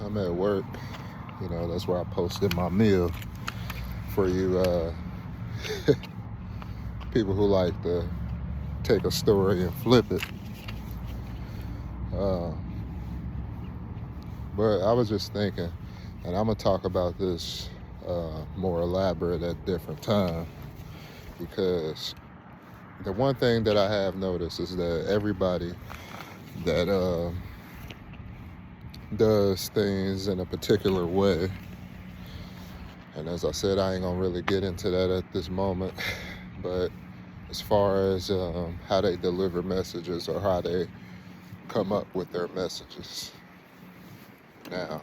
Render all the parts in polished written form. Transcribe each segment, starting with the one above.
I'm at work. That's where I posted my meal for you people who like to take a story and flip it. Uh, but I was just thinking, and I'm gonna talk about this more elaborate at different time, because the one thing that I have noticed is that everybody that does things in a particular way, and as I said, I ain't gonna really get into that at this moment, but as far as how they deliver messages or how they come up with their messages. Now,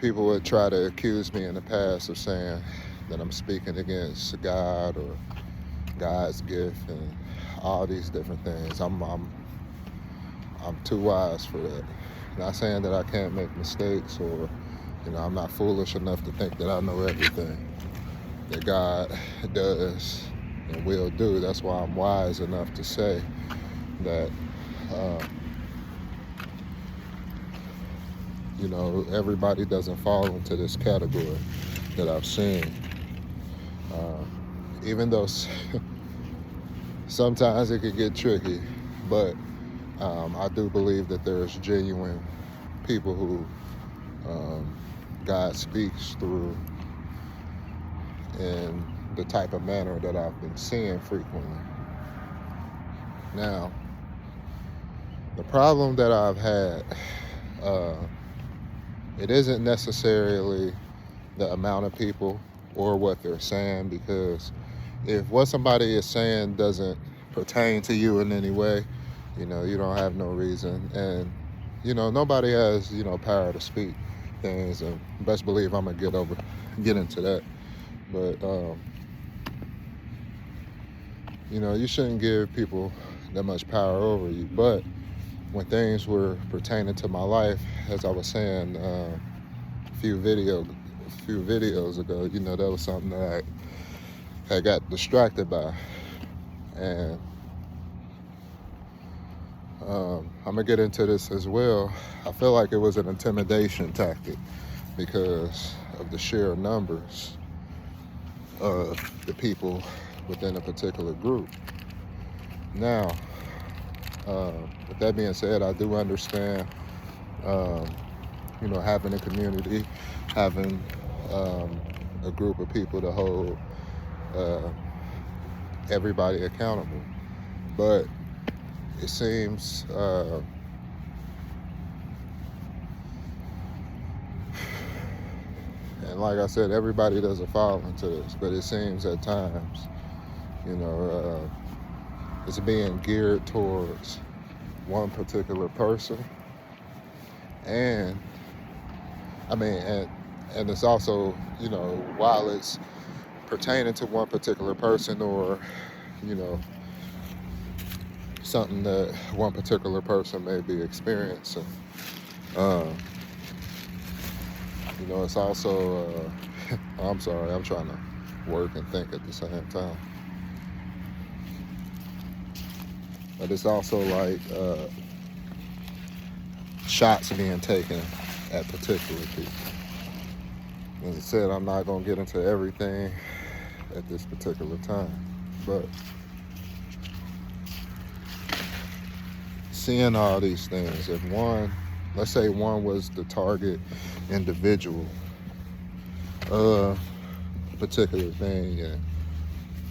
people would try to accuse me in the past of saying that I'm speaking against God or God's gift and all these different things. I'm too wise for that. Not saying that I can't make mistakes, or I'm not foolish enough to think that I know everything that God does and will do. That's why I'm wise enough to say that everybody doesn't fall into this category that I've seen. Even though sometimes it could get tricky, but I do believe that there's genuine people who God speaks through in the type of manner that I've been seeing frequently. Now, the problem that I've had, it isn't necessarily the amount of people or what they're saying, because if what somebody is saying doesn't pertain to you in any way, you don't have no reason. And, nobody has, power to speak things. And best believe I'm going to get into that. But, you shouldn't give people that much power over you. But when things were pertaining to my life, as I was saying a few videos ago, that was something that I got distracted by. And I'm gonna get into this as well. I feel like it was an intimidation tactic because of the sheer numbers of the people within a particular group. Now, with that being said, I do understand, having a community, having a group of people to hold everybody accountable. But it seems and like I said, everybody doesn't fall into this, but it seems at times, it's being geared towards one particular person. And and it's also, while it's pertaining to one particular person, or, something that one particular person may be experiencing, it's also, I'm sorry, I'm trying to work and think at the same time. But it's also like shots being taken at particular people. As I said, I'm not going to get into everything at this particular time. But seeing all these things, if let's say one was the target individual of a particular thing, and,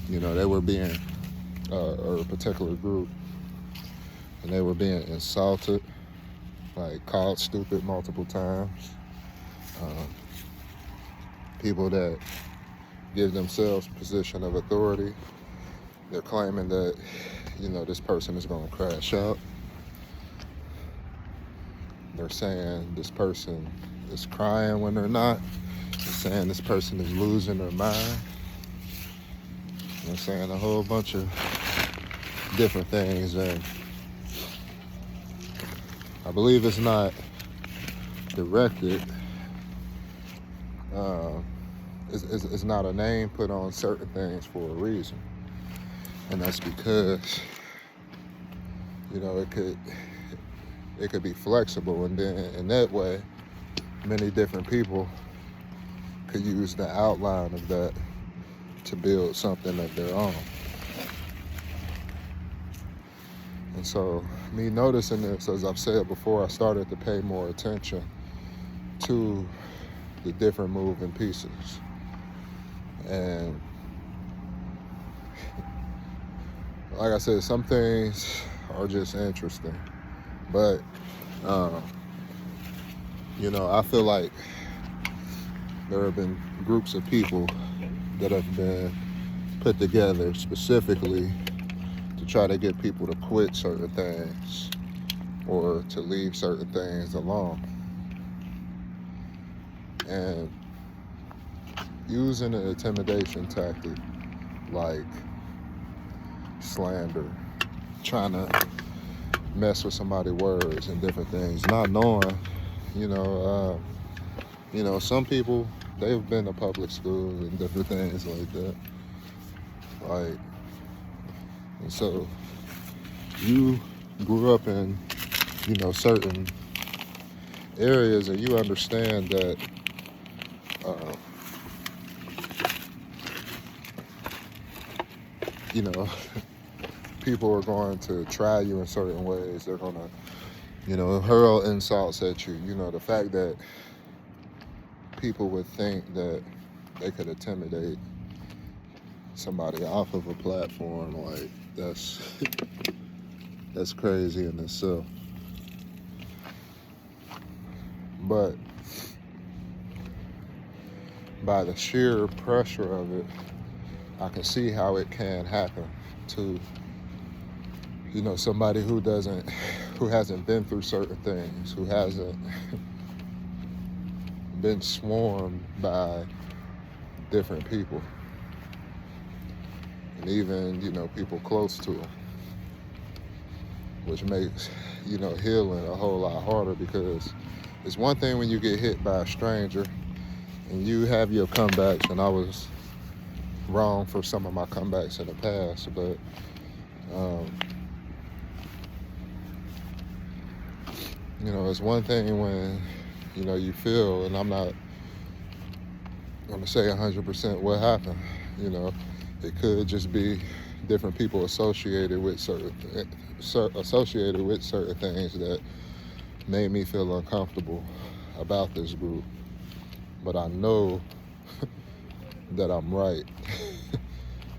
they were being, or a particular group, and they were being insulted, like called stupid multiple times. People that give themselves position of authority, they're claiming that, this person is going to crash out. They're saying this person is crying when they're not. They're saying this person is losing their mind. They're saying a whole bunch of different things, and I believe it's not directed. It's not a name put on certain things for a reason, and that's because it it could be flexible, and then in that way, many different people could use the outline of that to build something of their own. And so me noticing this, as I've said before, I started to pay more attention to the different moving pieces. And like I said, some things are just interesting. But, I feel like there have been groups of people that have been put together specifically to try to get people to quit certain things or to leave certain things alone. And using an intimidation tactic like slander, trying to mess with somebody's words and different things, not knowing, some people, they've been to public school and different things like that. And so you grew up in, certain areas, and you understand that people are going to try you in certain ways. They're going to, hurl insults at you. The fact that people would think that they could intimidate somebody off of a platform, like, that's crazy in itself. But by the sheer pressure of it, I can see how it can happen to, somebody who hasn't been through certain things, who hasn't been swarmed by different people, and even, people close to them, which makes, healing a whole lot harder, because it's one thing when you get hit by a stranger and you have your comebacks, and I was wrong for some of my comebacks in the past, but it's one thing when, you feel, and I'm not going to say 100% what happened, it could just be different people associated with certain things that made me feel uncomfortable about this group. But I know that I'm right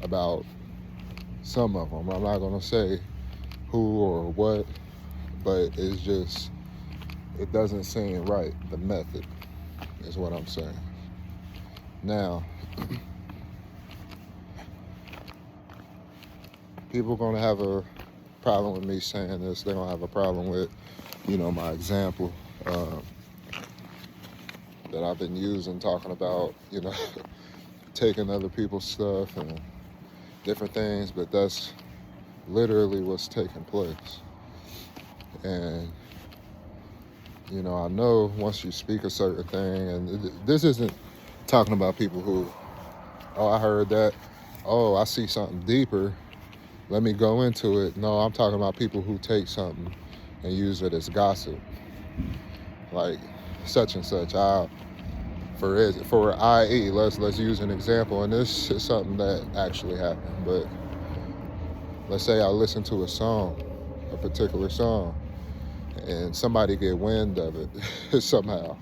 about some of them. I'm not going to say who or what, but it doesn't seem right. The method is what I'm saying. Now, people are going to have a problem with me saying this. They're going to have a problem with, my example that I've been using, talking about, taking other people's stuff and different things, but that's literally what's taking place. And, I know once you speak a certain thing, and this isn't talking about people who, oh, I heard that, oh, I see something deeper, let me go into it. No, I'm talking about people who take something and use it as gossip. Like, such and such, for i.e., let's use an example, and this is something that actually happened, but let's say I listen to a particular song, and somebody get wind of it somehow,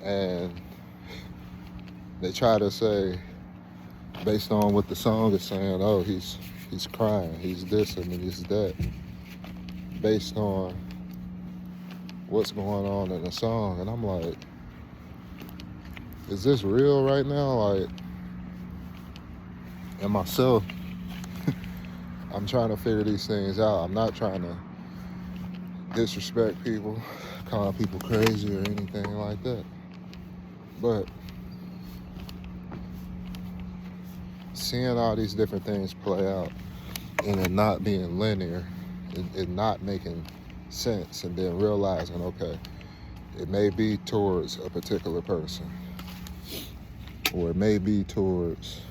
and they try to say, based on what the song is saying, oh, he's crying, he's this and he's that, based on what's going on in the song. And I'm like, is this real right now? Like, and myself, I'm trying to figure these things out. I'm not trying to disrespect people, call people crazy or anything like that. But seeing all these different things play out and it not being linear, it not making sense, and then realizing, okay, it may be towards a particular person, or it may be towards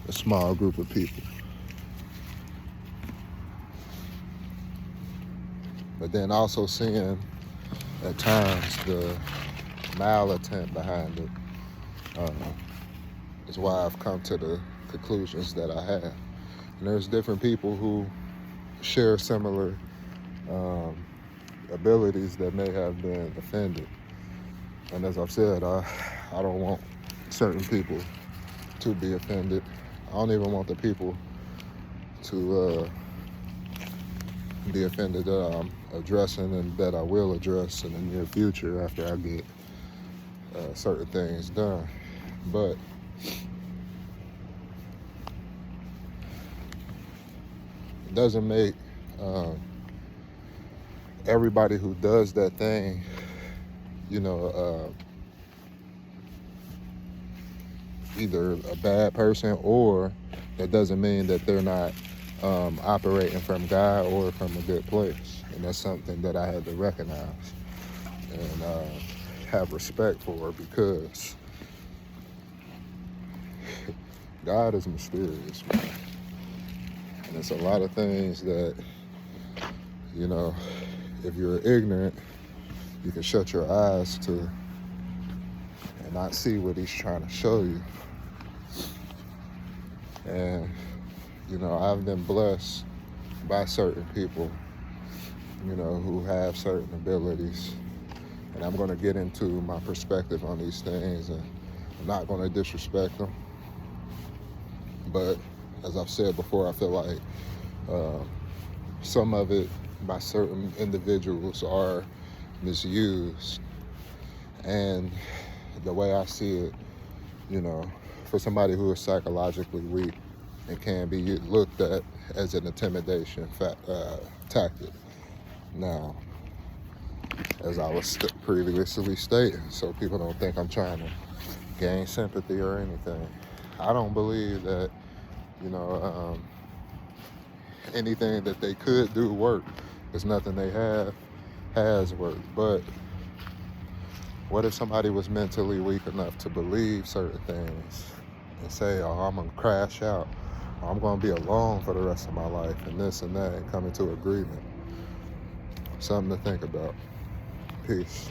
a small group of people. But then also seeing at times the malintent behind it is why I've come to the conclusions that I have. And there's different people who share similar abilities that may have been offended. And as I've said, I don't want certain people to be offended. I don't even want the people to be offended that I'm addressing and that I will address in the near future after I get certain things done. But it doesn't make everybody who does that thing, either a bad person, or that doesn't mean that they're not operating from God or from a good place. And that's something that I had to recognize and have respect for, because God is mysterious, man. And it's a lot of things that, if you're ignorant, you can shut your eyes to and not see what he's trying to show you. And, I've been blessed by certain people, who have certain abilities. And I'm going to get into my perspective on these things, and I'm not going to disrespect them. But as I've said before, I feel like some of it by certain individuals are misused. And the way I see it, for somebody who is psychologically weak, it can be looked at as an intimidation tactic. Now, as I was previously stating, so people don't think I'm trying to gain sympathy or anything, I don't believe that, anything that they could do worked. There's nothing they has worked. But what if somebody was mentally weak enough to believe certain things and say, oh, I'm going to crash out, or I'm going to be alone for the rest of my life, and this and that, and come into agreement? Something to think about. Peace.